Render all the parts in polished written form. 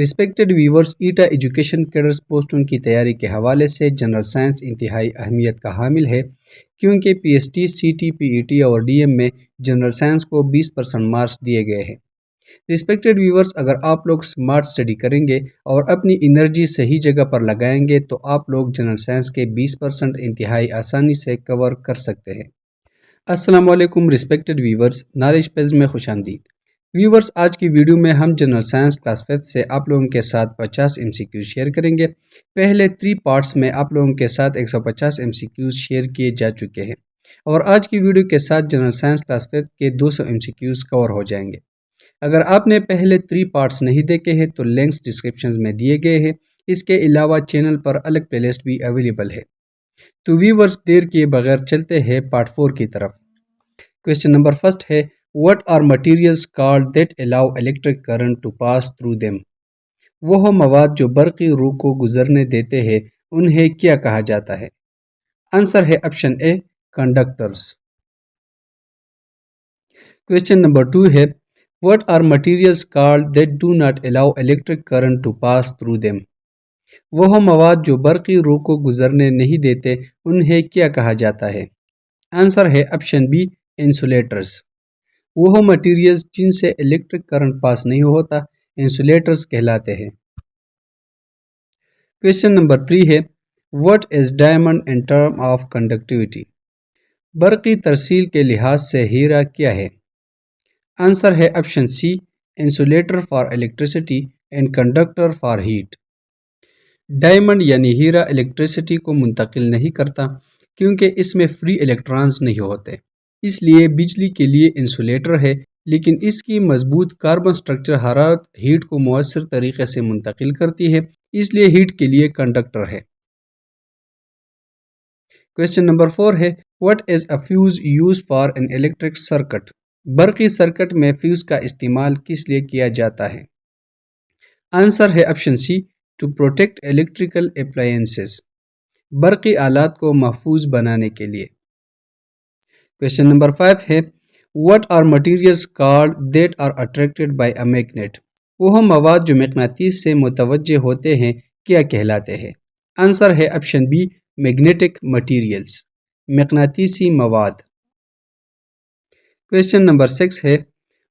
Respected viewers, ایٹا education cadres پوسٹوں کی تیاری کے حوالے سے جنرل سائنس انتہائی اہمیت کا حامل ہے، کیونکہ P S T, C T, P E T اور ڈی ایم میں جنرل سائنس کو 20% مارکس دیے گئے ہیں۔ رسپیکٹڈ ویورز، اگر آپ لوگ سمارٹ اسٹڈی کریں گے اور اپنی انرجی صحیح جگہ پر لگائیں گے تو آپ لوگ جنرل سائنس کے 20% انتہائی آسانی سے کور کر سکتے ہیں۔ السلام علیکم رسپیکٹڈ ویورز، نالج پیلز میں خوش آمدید۔ ویورز، آج کی ویڈیو میں ہم جنرل سائنس کلاس 5 سے آپ لوگوں کے ساتھ 50 MCQs شیئر کریں گے۔ پہلے 3 پارٹس میں آپ لوگوں کے ساتھ 150 MCQs شیئر کیے جا چکے ہیں، اور آج کی ویڈیو کے ساتھ جنرل سائنس کلاس 5 کے 200 MCQs کور ہو جائیں گے۔ اگر آپ نے پہلے 3 پارٹس نہیں دیکھے ہیں تو لنکس ڈسکرپشنز میں دیے گئے ہیں۔ اس کے علاوہ چینل پر الگ پلے لسٹ بھی اویلیبل ہے۔ تو ویورز، دیر کیے بغیر چلتے ہیں پارٹ 4 کی طرف۔ کویسچن نمبر 1 ہے، What are materials called that allow electric current to pass through them؟ وہ مواد جو برقی رو کو گزرنے دیتے ہیں انہیں کیا کہا جاتا ہے؟ آنسر ہے آپشن اے، کنڈکٹرز۔ کویسچن نمبر 2 ہے، What are materials called that do not allow electric current to pass through them؟ وہ مواد جو برقی رو کو گزرنے نہیں دیتے انہیں کیا کہا جاتا ہے؟ آنسر ہے آپشن بی، انسولیٹرز۔ وہ مٹیریلز جن سے الیکٹرک کرنٹ پاس نہیں ہوتا انسولیٹرز کہلاتے ہیں۔ کویسچن نمبر 3 ہے، What is diamond in term of conductivity؟ برقی ترسیل کے لحاظ سے ہیرا کیا ہے؟ آنسر ہے option C, insulator for electricity and conductor for heat. Diamond یعنی ہیرا الیکٹریسٹی کو منتقل نہیں کرتا کیونکہ اس میں فری الیکٹرانز نہیں ہوتے، اس لیے بجلی کے لیے انسولیٹر ہے، لیکن اس کی مضبوط کاربن سٹرکچر حرارت ہیٹ کو مؤثر طریقے سے منتقل کرتی ہے، اس لیے ہیٹ کے لیے کنڈکٹر ہے۔ کویسچن نمبر 4 ہے، What is a fuse used for an electric circuit؟ برقی سرکٹ میں فیوز کا استعمال کس لیے کیا جاتا ہے؟ آنسر ہے option C, to protect electrical appliances, برقی آلات کو محفوظ بنانے کے لیے۔ کویسچن نمبر 5 ہے، What are materials called that are attracted by a magnet؟ وہ مواد جو مقناطیس سے متوجہ ہوتے ہیں کیا کہلاتے ہیں؟ آنسر ہے آپشن بی، میگنیٹک مٹیریلز، مقناطیسی مواد۔ کویسچن نمبر 6 ہے،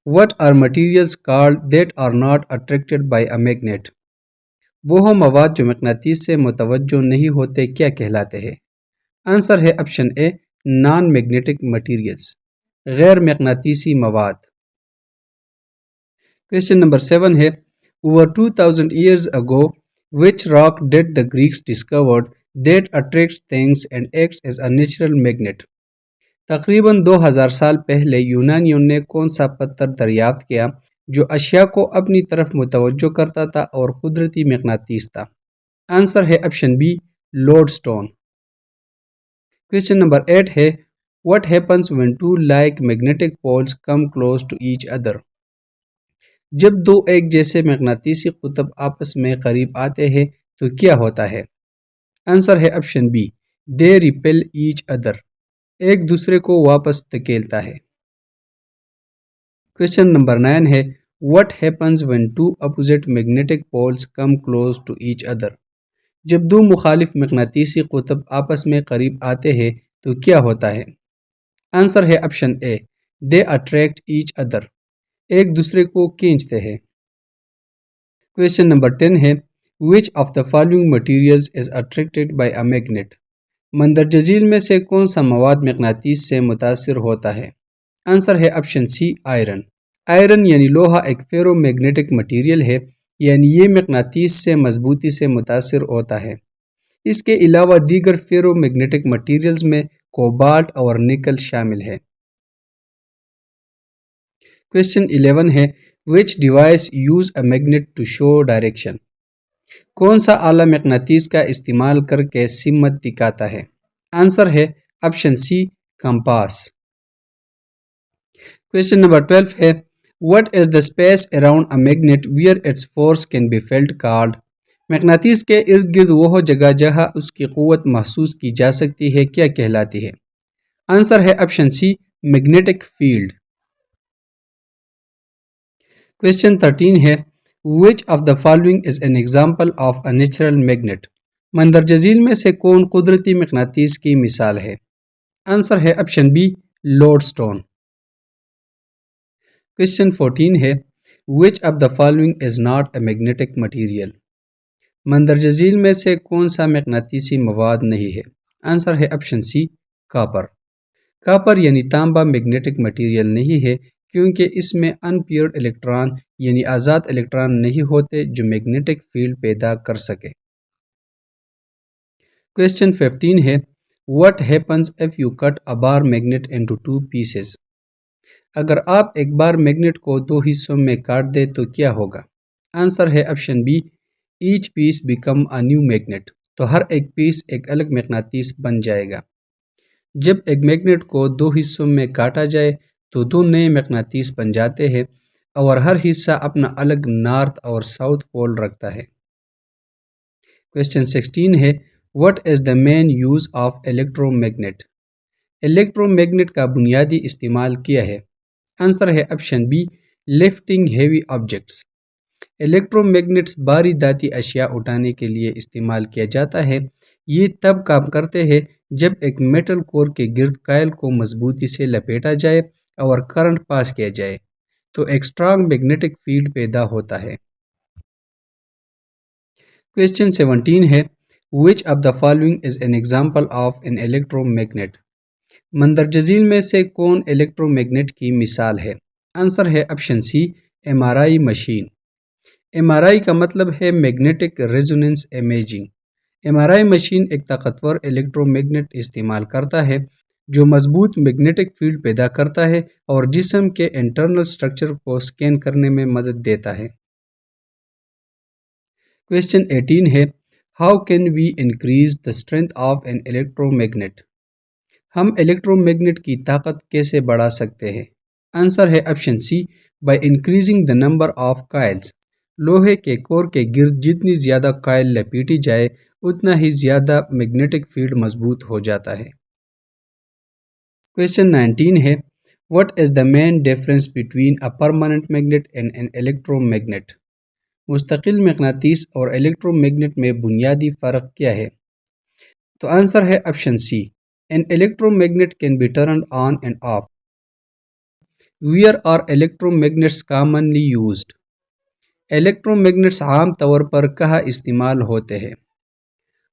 What are materials called that are not attracted by a magnet؟ وہ مواد جو مقناطیس سے متوجہ نہیں ہوتے کیا کہلاتے ہیں؟ آنسر ہے آپشن اے، نان میگنیٹک مٹیریلز، غیر مقناطیسی مواد۔ کویسچن نمبر 7 ہے، Over 2000 years ago, which rock did the Greeks discovered that attracts things and acts as a natural magnet؟ تقریباً 2000 سال پہلے یونانیوں نے کون سا پتھر دریافت کیا جو اشیاء کو اپنی طرف متوجہ کرتا تھا اور قدرتی مقناطیس تھا؟ آنسر ہے option B, lodestone. Question number 8 ہے، What happens when two like magnetic poles come close to each other؟ جب دو ایک جیسے مقناطیسی قطب آپس میں قریب آتے ہیں تو کیا ہوتا ہے؟ آنسر ہے option be, they repel each other، ایک دوسرے کو واپس دھکیلتا ہے۔ کویسچن نمبر 9 ہے، What happens when two opposite magnetic poles come close to each other؟ جب دو مخالف مقناطیسی قطب آپس میں قریب آتے ہیں تو کیا ہوتا ہے؟ آنسر ہے option a, they attract each other، ایک دوسرے کو کھینچتے ہیں۔ کویسچن نمبر 10 ہے، Which of the following materials is attracted by a magnet؟ مندرجہ ذیل میں سے کون سا مواد مقناطیس سے متاثر ہوتا ہے؟ آنسر ہے آپشن سی، آئرن۔ آئرن یعنی لوہا ایک فیرو میگنیٹک مٹیریل ہے، یعنی یہ مقناطیس سے مضبوطی سے متاثر ہوتا ہے۔ اس کے علاوہ دیگر فیرو میگنیٹک مٹیریلز میں کوبالٹ اور نکل شامل ہے۔ کویسچن 11 ہے، Which device use a magnet to show direction؟ کون سا آلہ مقناطیس کا استعمال کر کے سمت دکھاتا ہے؟ آنسر ہے option C, compass. Question number 12 ہے، What is the space around a magnet where its force can be felt called؟ مقناطیس کے ارد گرد وہ جگہ جہاں اس کی قوت محسوس کی جا سکتی ہے کیا کہلاتی ہے؟ آنسر ہے option C, magnetic field. Question 13 ہے، Which of the following is an example of a natural magnet? مندرجہ ذیل میں سے کون قدرتی مقناطیس کی مثال ہے؟ آنسر ہے option B lodestone. Question 14 ہے which of the following is not a magnetic material؟ مندرجہ ذیل میں سے کون سا مقناطیسی مواد نہیں ہے؟ آنسر ہے آپشن سی کاپر۔ کاپر یعنی تانبا میگنیٹک مٹیریل نہیں ہے کیونکہ اس میں ان پیئرڈ الیکٹران یعنی آزاد الیکٹران نہیں ہوتے جو میگنیٹک فیلڈ پیدا کر سکے۔ کویسچن 15 ہے What happens if you cut a bar magnet into two pieces؟ اگر آپ ایک بار میگنیٹ کو دو حصوں میں کاٹ دے تو کیا ہوگا؟ آنسر ہے option B each piece become a new magnet, تو ہر ایک پیس ایک الگ مقناطیس بن جائے گا۔ جب ایک میگنیٹ کو دو حصوں میں کاٹا جائے تو دو نئے مقناطیس بن جاتے ہیں اور ہر حصہ اپنا الگ نارتھ اور ساؤتھ پول رکھتا ہے۔ کویسچن 16 ہے What is the main use of electromagnet؟ Electromagnet کا بنیادی استعمال کیا ہے؟ آنسر ہے option B lifting heavy objects. Electromagnets بھاری دھاتی اشیاء اٹھانے کے لیے استعمال کیا جاتا ہے۔ یہ تب کام کرتے ہیں جب ایک میٹل کور کے گرد کائل کو مضبوطی سے لپیٹا جائے اور کرنٹ پاس کیا جائے تو ایک اسٹرانگ میگنیٹک فیلڈ پیدا ہوتا ہے۔ کویسچن 17 ہے Which of the following is an example of an electromagnet؟ مندرجہ ذیل میں سے کون الیکٹرو میگنیٹ کی مثال ہے؟ آنسر ہے option C M R I machine. M R I کا مطلب ہے magnetic resonance imaging. M R I machine ایک طاقتور الیکٹرو میگنیٹ استعمال کرتا ہے جو مضبوط میگنیٹک فیلڈ پیدا کرتا ہے اور جسم کے انٹرنل سٹرکچر کو سکین کرنے میں مدد دیتا ہے۔ کویسچن 18 ہے How can we increase the strength of an electromagnet؟ ہم الیکٹرو میگنیٹ کی طاقت کیسے بڑھا سکتے ہیں؟ آنسر ہے option C by increasing the number of coils. لوہے کے کور کے گرد جتنی زیادہ کائل لپیٹی جائے اتنا ہی زیادہ میگنیٹک فیلڈ مضبوط ہو جاتا ہے۔ کویسچن 19 ہے What is the main difference between a permanent magnet and an electromagnet؟ مستقل مقناطیس اور الیکٹرو میگنیٹ میں بنیادی فرق کیا ہے؟ تو آنسر ہے option C An electromagnet can be turned on and off. Where are electromagnets commonly used؟ Electromagnets عام طور پر کہاں استعمال ہوتے ہیں؟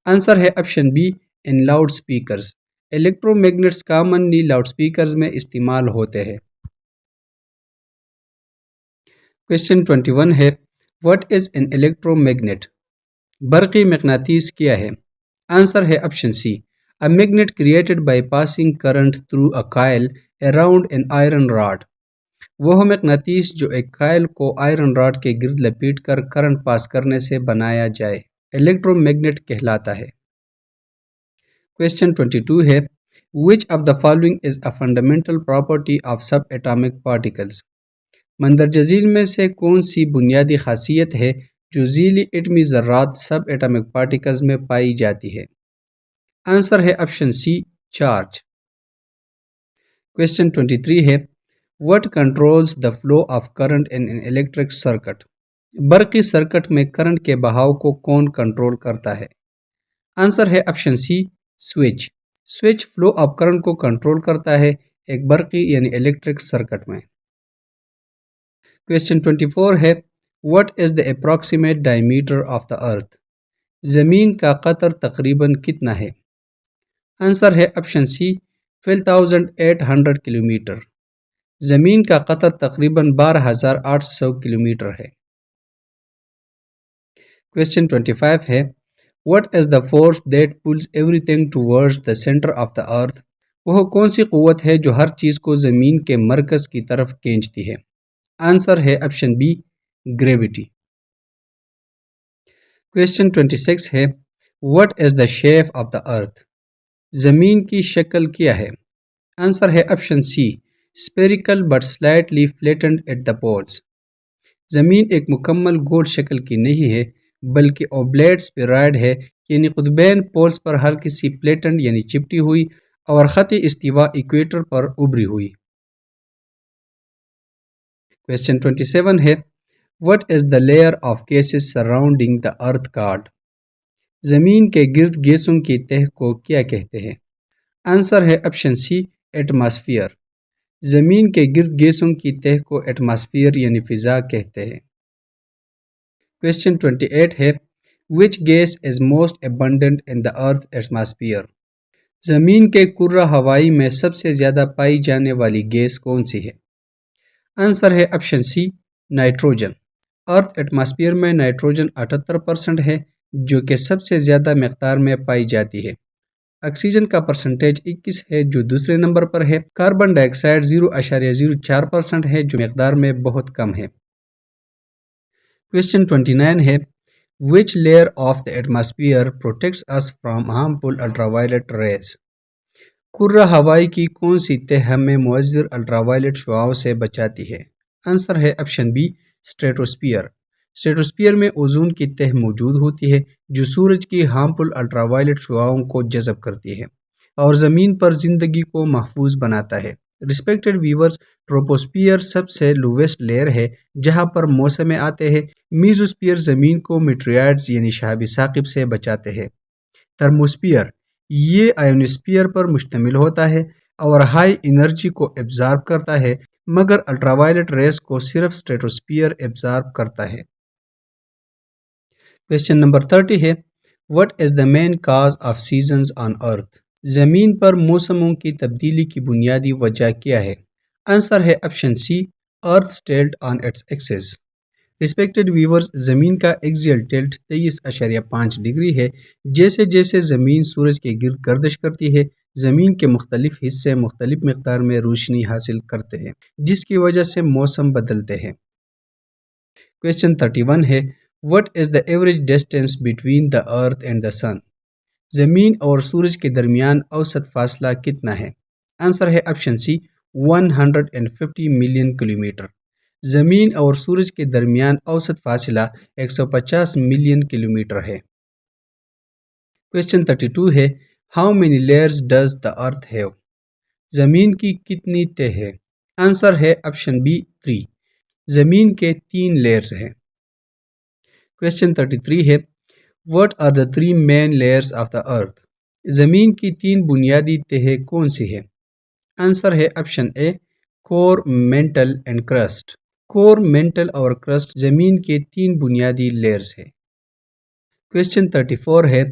آنسر ہے option B in loudspeakers. الیکٹرومیگنٹس کامنلی لاؤڈ سپیکرز میں استعمال ہوتے ہیں۔ کویسچن 21 ہے What is an electromagnet؟ برقی مقناطیس کیا ہے؟ آنسر ہے option C A magnet created by passing current through a coil around an iron rod۔ وہ مقناطیس جو ایک کائل کو آئرن راڈ کے گرد لپیٹ کر کرنٹ پاس کرنے سے بنایا جائے الیکٹرو میگنیٹ کہلاتا ہے۔ کویسچن 22 ہے Which of the following is a fundamental property of subatomic particles؟ مندرجہ ذیل میں سے کون سی بنیادی خاصیت ہے جو ذیلی ایٹمی ذرات سب ایٹامک پارٹیکلز میں پائی جاتی ہے؟ آنسر ہے آپشن سی چارج۔ کویسچن 23 ہے What controls the flow of current in an electric circuit؟ برقی سرکٹ میں کرنٹ کے بہاؤ کو کون کنٹرول کرتا ہے؟ آنسر ہے option C switch. Switch flow of current کو کنٹرول کرتا ہے ایک برقی یعنی الیکٹرک سرکٹ میں۔ کویسچن 24 ہے What is the approximate diameter of the earth؟ زمین کا قطر تقریباً کتنا ہے؟ آنسر ہے آپشن سی 12,800 کلومیٹر۔ زمین کا قطر تقریباً 12,800 کلومیٹر ہے۔ کویسچن 25 ہے What is the force that pulls everything towards the center of the earth؟ وہ کون سی قوت ہے جو ہر چیز کو زمین کے مرکز کی طرف کھینچتی ہے؟ آنسر ہے آپشن بی گریویٹی۔ کویسچن 26 ہے What is the shape of the earth؟ زمین کی شکل کیا ہے؟ آنسر ہے option C spherical but slightly flattened at the poles۔ زمین ایک مکمل گول شکل کی نہیں ہے بلکہ اوبلیٹ اسپیرائڈ ہے یعنی قطبین پولز پر ہلکی سی فلیٹنڈ یعنی چپٹی ہوئی اور خطی استوا ایکویٹر پر ابھری ہوئی۔ کویسچن 27 ہے What is the layer of gases surrounding the earth called? زمین کے گرد گیسوں کی تہ کو کیا کہتے ہیں؟ آنسر ہے آپشن سی، ایٹماسفیئر۔ زمین کے گرد گیسوں کی تہ کو ایٹماسفیئر یعنی فضا کہتے ہیں۔ کویسچن 28 ہے which gas is most abundant in the earth atmosphere؟ زمین کے کرہ ہوائی میں سب سے زیادہ پائی جانے والی گیس کون سی ہے؟ آنسر ہے آپشن سی، نائٹروجن۔ ارتھ ایٹماسفیئر میں نائٹروجن 78% ہے جو کہ سب سے زیادہ مقدار میں پائی جاتی ہے۔ آکسیجن کا پرسنٹیج 21 ہے جو دوسرے نمبر پر ہے۔ کاربن ڈائی آکسائڈ 0.04% ہے جو مقدار میں بہت کم ہے۔ کویسچن 29 ہے which layer of the atmosphere protects us from harmful ultraviolet rays؟ کرہ ہوائی کی کون سی تہ ہمیں مؤثر الٹراوائلٹ شعاؤں سے بچاتی ہے؟ آنسر ہے آپشن بی، اسٹریٹوسفیئر۔ اسٹریٹوسفیئر میں اوزون کی تہ موجود ہوتی ہے جو سورج کی ہارمفل الٹراوائلٹ شعاؤں کو جذب کرتی ہے اور زمین پر زندگی کو محفوظ بناتا ہے۔ ریسپیکٹڈ ویورز، ٹروپوسفیئر سب سے لویسٹ لیئر ہے جہاں پر موسم آتے ہیں۔ میزوسفیئر زمین کو میٹیورائٹس یعنی شہابی ثاقب سے بچاتے ہیں۔ تھرموسفیئر یہ آئیونوسفیئر پر مشتمل ہوتا ہے اور ہائی انرجی کو ایبزارب کرتا ہے مگر الٹراوائلٹ ریز کو صرف اسٹریٹوسفیئر ایبزارب کرتا ہے۔ کویسچن نمبر 30 ہے What is the main cause of seasons on earth؟ زمین پر موسموں کی تبدیلی کی بنیادی وجہ کیا ہے؟ آنسر ہے option C, earth tilt on its axis. Respected viewers, زمین کا ایکزیل ٹلٹ 23.5 ڈگری ہے۔ جیسے جیسے زمین سورج کے گرد گردش کرتی ہے زمین کے مختلف حصے مختلف مقدار میں روشنی حاصل کرتے ہیں جس کی وجہ سے موسم بدلتے ہیں۔ کویسچن 31 ہے What is the average distance between the earth and the sun؟ زمین اور سورج کے درمیان اوسط فاصلہ کتنا ہے؟ آنسر ہے آپشن سی، 150 ملین کلومیٹر۔ زمین اور سورج کے درمیان اوسط فاصلہ 150 ملین کلومیٹر ہے۔ کویسچن 32 ہے How many layers does the earth have؟ زمین کی کتنی تہ ہے؟ آنسر ہے آپشن بی، 3۔ زمین کے 3 لیئرز ہیں۔ کویسچن 33 ہے What are the 3 main layers of the earth؟ زمین کی 3 بنیادی تہیں کون سی ہیں؟ آنسر ہے option A, core, mantle and crust. Core, mantle اور کرسٹ زمین کے 3 بنیادی لیئرز ہیں۔ کویسچن 34 ہے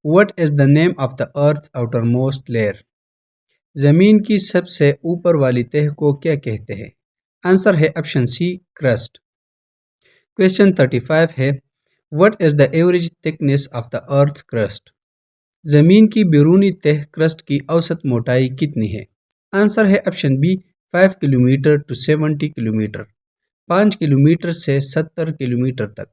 What is the name of the earth's outermost layer؟ زمین کی سب سے اوپر والی تہ کو کیا کہتے ہیں؟ آنسر ہے آپشن سی، کرسٹ۔ کویسچن 35 ہے What is the average thickness of the earth's crust؟ زمین کی بیرونی تہ کرسٹ کی اوسط موٹائی کتنی ہے؟ آنسر ہے option be, 5 kilometre to 70 kilometre, 5 kilometre سے 70 کلومیٹر تک۔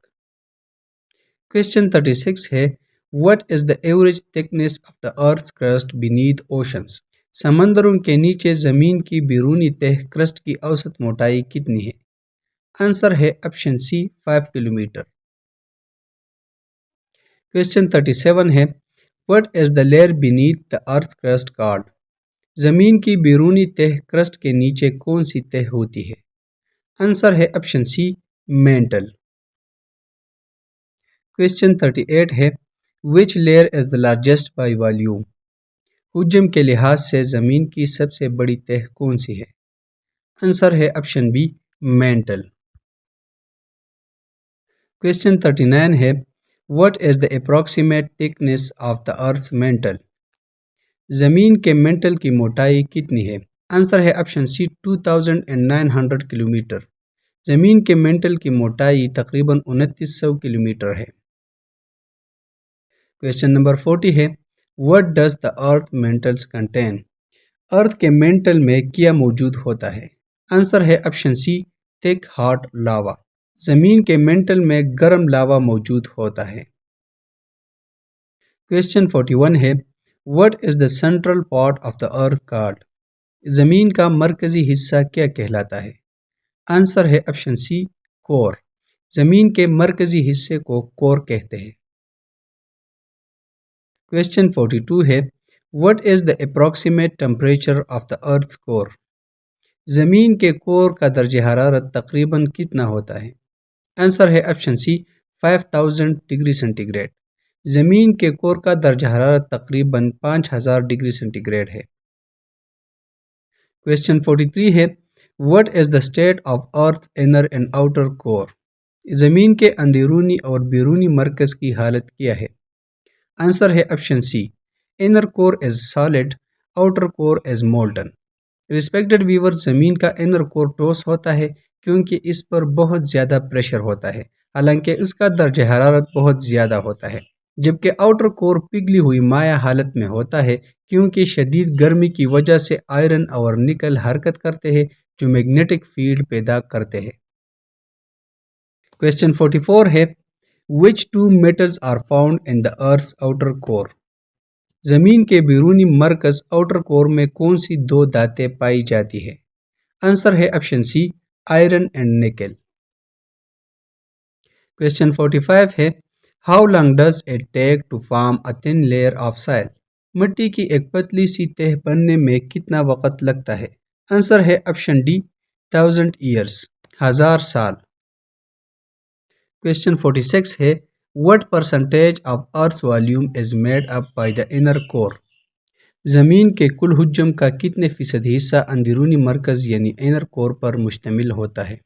کویسچن 36 ہے What is the average thickness of the earth's crust beneath oceans؟ سمندروں کے نیچے زمین کی بیرونی تہ کرسٹ کی اوسط موٹائی کتنی ہے؟ آنسر ہے آپشن سی، 5 کلومیٹر۔ کویسچن 37 ہے What is the layer beneath the earth's crust called؟ زمین کی بیرونی تہ کرسٹ کے نیچے کون سی تہ ہوتی ہے؟ آنسر ہے آپشن سی، مینٹل۔ کویسچن 38 ہے Which layer is the largest by volume؟ حجم کے لحاظ سے زمین کی سب سے بڑی تہ کون سی ہے؟ آنسر ہے آپشن بی، مینٹل۔ کویسچن 39 ہے What is the approximate thickness of the earth's mantle؟ زمین کے مینٹل کی موٹائی کتنی ہے؟ آنسر ہے آپشن سی، 2900 کلومیٹر۔ زمین کے مینٹل کی موٹائی تقریباً 2900 کلومیٹر ہے۔ کویسچن نمبر 40 ہے What does the earth mantles contain؟ ارتھ کے مینٹل میں کیا موجود ہوتا ہے؟ آنسر ہے آپشن سی، تھک ہاٹ لاوا۔ زمین کے مینٹل میں گرم لاوا موجود ہوتا ہے۔ کویسچن 41 ہے What is the central part of the earth called؟ زمین کا مرکزی حصہ کیا کہلاتا ہے؟ آنسر ہے آپشن سی، کور۔ زمین کے مرکزی حصے کو کور کہتے ہیں۔ کویسچن 42 ہے What is the approximate temperature of the earth's core؟ زمین کے کور کا درجہ حرارت تقریباً کتنا ہوتا ہے؟ آنسر ہے option C 5000 degree centigrade. زمین کے کور کا درجہ حرارت تقریباً 5000 ڈگری سینٹی گریڈ ہے۔ کویسچن 43 ہے what is the state of earth inner and outer core? زمین کے اندرونی اور بیرونی مرکز کی حالت کیا ہے؟ آنسر ہے آپشن سی انر کور از سالڈ، آؤٹر کور از مولٹن۔ ریسپیکٹڈ ویور، زمین کا انر کور ٹھوس ہوتا ہے کیونکہ اس پر بہت زیادہ پریشر ہوتا ہے، حالانکہ اس کا درجہ حرارت بہت زیادہ ہوتا ہے، جبکہ آؤٹر کور پگھلی ہوئی مائع حالت میں ہوتا ہے کیونکہ شدید گرمی کی وجہ سے آئرن اور نکل حرکت کرتے ہیں جو میگنیٹک فیلڈ پیدا کرتے ہیں۔ کویسچن 44 ہے which two metals are found in the earth's outer core؟ زمین کے بیرونی مرکز آؤٹر کور میں کون سی دو دھاتیں پائی جاتی ہے؟ آنسر ہے option C iron and nickel. Question 45 ہے how long does it take to form a thin layer of soil? مٹی کی ایک پتلی سی تہ بننے میں کتنا وقت لگتا ہے؟ آنسر ہے آپشن ڈی 1000 ایئرس، 1000 سال۔ کویسچن 46 ہے what percentage of earth's volume is made up by the inner core؟ زمین کے کل حجم کا کتنے فیصد حصہ اندرونی مرکز یعنی انر کور پر مشتمل ہوتا ہے؟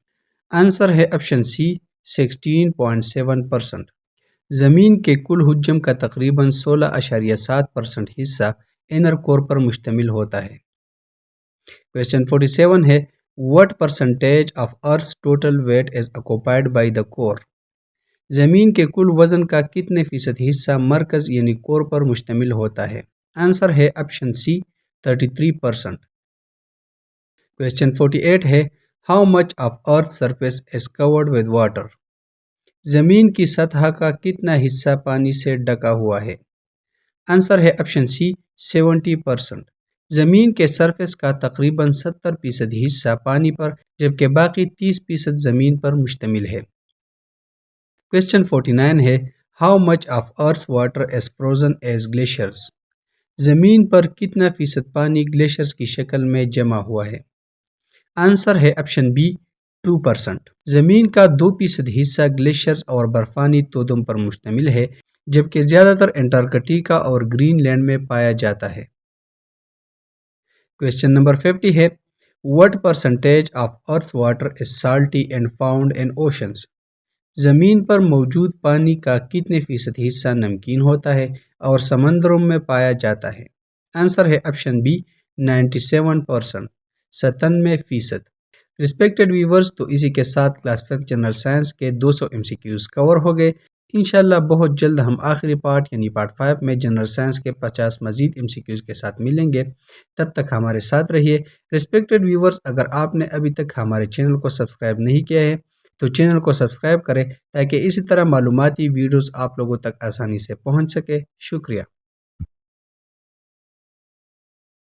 آنسر ہے آپشن سی 16.7%۔ زمین کے کل حجم کا تقریباً 16.7% حصہ انر کور پر مشتمل ہوتا ہے۔ کویسچن 47 ہے what percentage of earth's total weight is occupied by the core؟ زمین کے کل وزن کا کتنے فیصد حصہ مرکز یعنی کور پر مشتمل ہوتا ہے؟ آنسر ہے آپشن سی 33%۔ کویسچن 48 ہے how much of earth surface is chord with water? زمین کی سطح کا کتنا حصہ پانی سے ڈھکا ہوا ہے؟ آنسر ہے آپشن سی 70%۔ زمین کے سرفیس کا تقریباً 70% حصہ پانی پر جبکہ باقی 30% زمین پر مشتمل ہے۔ کویسچن 49 ہے how much of earth water is frozen as glaciers? زمین پر کتنا فیصد پانی گلیشیئرز کی شکل میں جمع ہوا ہے؟ آنسر ہے آپشن بی 2%۔ زمین کا 2% حصہ گلیشیئرز اور برفانی تودوں پر مشتمل ہے جبکہ زیادہ تر انٹارکٹیکا اور گرین لینڈ میں پایا جاتا ہے۔ کویسچن نمبر 50 ہے what percentage of earth's water is salty and found in oceans؟ زمین پر موجود پانی کا کتنے فیصد حصہ نمکین ہوتا ہے اور سمندروں میں پایا جاتا ہے؟ آنسر ہے آپشن بی 97%، 97%۔ ریسپیکٹڈ ویورز، تو اسی کے ساتھ کلاس 5 جنرل سائنس کے 200 MCQs کور ہو گئے۔ انشاءاللہ بہت جلد ہم آخری پارٹ یعنی پارٹ 5 میں جنرل سائنس کے 50 مزید MCQs کے ساتھ ملیں گے۔ تب تک ہمارے ساتھ رہیے۔ ریسپیکٹڈ ویورز، اگر آپ نے ابھی تک ہمارے چینل کو سبسکرائب نہیں کیا ہے تو چینل کو سبسکرائب کریں تاکہ اسی طرح معلوماتی ویڈیوز آپ لوگوں تک آسانی سے پہنچ سکے۔ شکریہ۔